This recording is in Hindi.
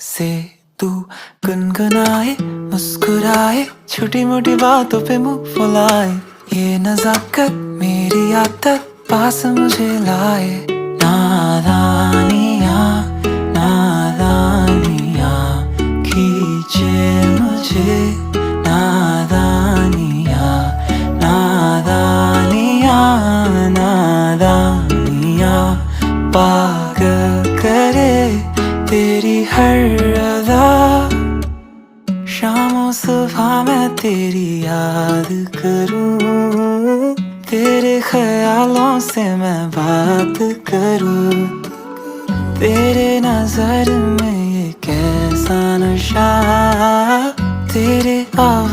से तू गुनगुनाए, मुस्कुराए, छोटी मोटी बातों पे मुंह फुलाए। ये नजाकत मेरी आदत पास मुझे लाए। नादानियाँ नादानियाँ खींचे मुझे। नादानियाँ नादानियाँ नादानियाँ पागल करे तेरी हर अदा। शामों सुबह मैं तेरी याद करूं, तेरे ख्यालों से मैं बात करूं। तेरे नजर में ये कैसा नशा, तेरे आवाज़